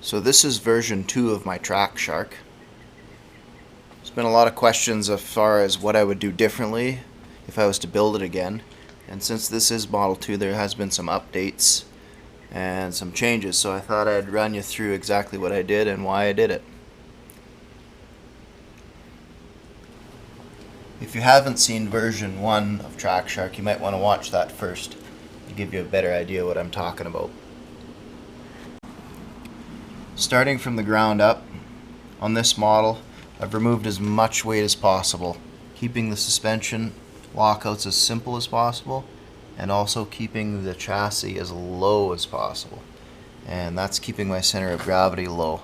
So this is version 2 of my Track Shark. There's been a lot of questions as far as what I would do differently if I was to build it again. And since this is Model 2, there has been some updates and some changes, so I thought I'd run you through exactly what I did and why I did it. If you haven't seen version 1 of Track Shark, you might want to watch that first to give you a better idea what I'm talking about. Starting from the ground up, on this model, I've removed as much weight as possible, keeping the suspension lockouts as simple as possible, and also keeping the chassis as low as possible. And that's keeping my center of gravity low.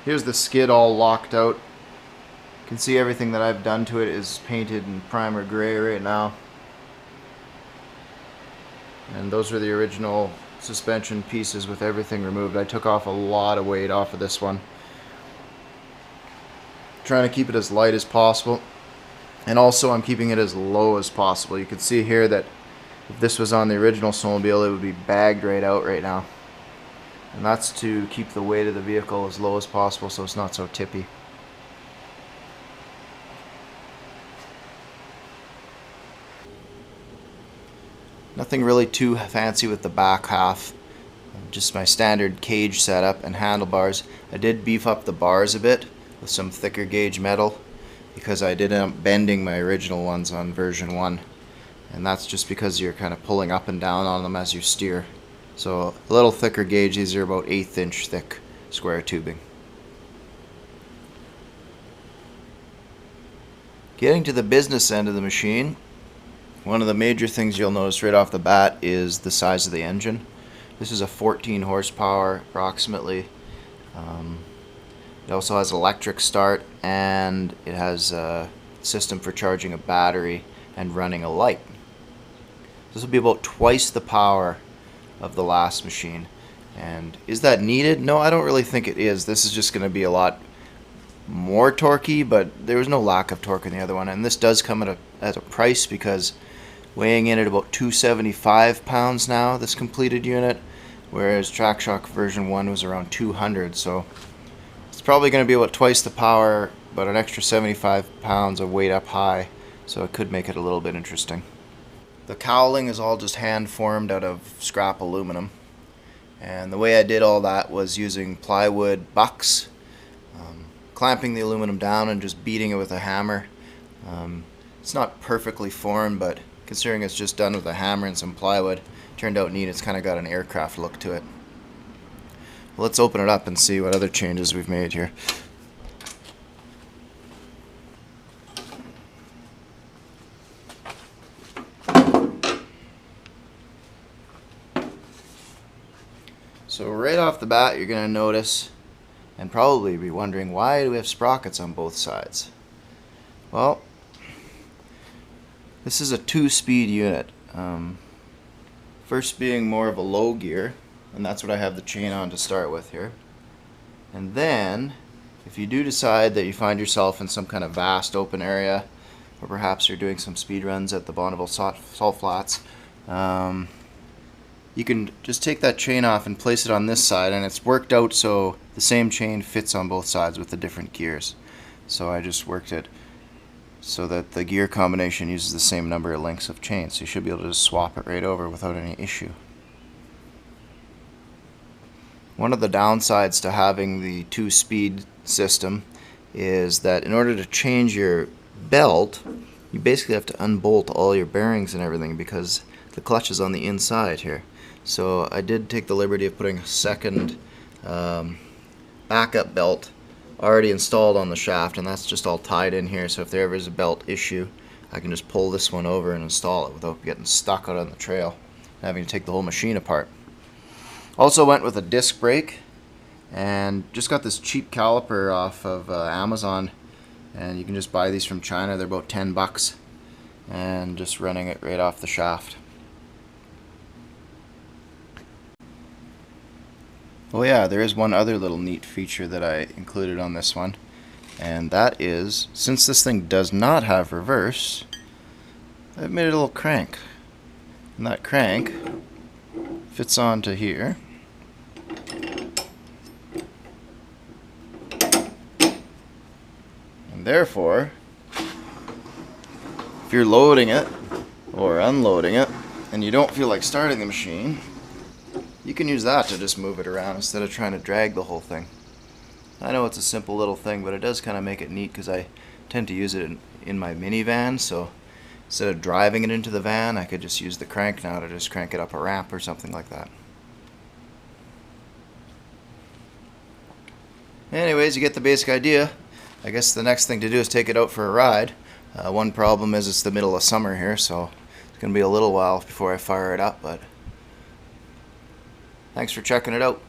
Here's the skid all locked out. You can see everything that I've done to it is painted in primer gray right now. And those are the original suspension pieces with everything removed. I took off a lot of weight off of this one, trying to keep it as light as possible, and also I'm keeping it as low as possible. You can see here that if this was on the original snowmobile, it would be bagged right out right now, and that's to keep the weight of the vehicle as low as possible so it's not so tippy. Nothing really too fancy with the back half, just my standard cage setup and handlebars. I did beef up the bars a bit with some thicker gauge metal because I did end up bending my original ones on version 1, and that's just because you're kind of pulling up and down on them as you steer. So a little thicker gauge, these are about 1/8 inch thick square tubing. Getting to the business end of the machine, one of the major things you'll notice right off the bat is the size of the engine. This is a 14 horsepower approximately. It also has electric start, and it has a system for charging a battery and running a light. This will be about twice the power of the last machine. And is that needed? No, I don't really think it is. This is just going to be a lot more torquey, but there was no lack of torque in the other one. And this does come at a price because weighing in at about 275 pounds now, this completed unit, whereas Track Shark version 1 was around 200, so it's probably going to be about twice the power, but an extra 75 pounds of weight up high, so it could make it a little bit interesting. The cowling is all just hand formed out of scrap aluminum, and the way I did all that was using plywood bucks, clamping the aluminum down and just beating it with a hammer. It's not perfectly formed, but considering it's just done with a hammer and some plywood, turned out neat. It's kind of got an aircraft look to it. Well, let's open it up and see what other changes we've made here. So right off the bat, you're going to notice and probably be wondering, why do we have sprockets on both sides? Well, this is a 2-speed unit. First being more of a low gear, and that's what I have the chain on to start with here. And then, if you do decide that you find yourself in some kind of vast open area, or perhaps you're doing some speed runs at the Bonneville Salt Flats, you can just take that chain off and place it on this side, and it's worked out so the same chain fits on both sides with the different gears. So I just worked it so that the gear combination uses the same number of lengths of chain, so you should be able to just swap it right over without any issue. One of the downsides to having the 2-speed system is that in order to change your belt, you basically have to unbolt all your bearings and everything because the clutch is on the inside here. So I did take the liberty of putting a second backup belt already installed on the shaft, and that's just all tied in here, so if there ever is a belt issue, I can just pull this one over and install it without getting stuck out on the trail and having to take the whole machine apart. Also went with a disc brake, and just got this cheap caliper off of Amazon, and you can just buy these from China. They're about 10 bucks, and just running it right off the shaft. Oh yeah, there is one other little neat feature that I included on this one, and that is, since this thing does not have reverse, I've made a little crank. And that crank fits onto here. And therefore, if you're loading it or unloading it and you don't feel like starting the machine, you can use that to just move it around instead of trying to drag the whole thing. I know it's a simple little thing, but it does kind of make it neat because I tend to use it in my minivan, so instead of driving it into the van, I could just use the crank now to just crank it up a ramp or something like that. Anyways, you get the basic idea. I guess the next thing to do is take it out for a ride. One problem is it's the middle of summer here, so it's going to be a little while before I fire it up, but thanks for checking it out.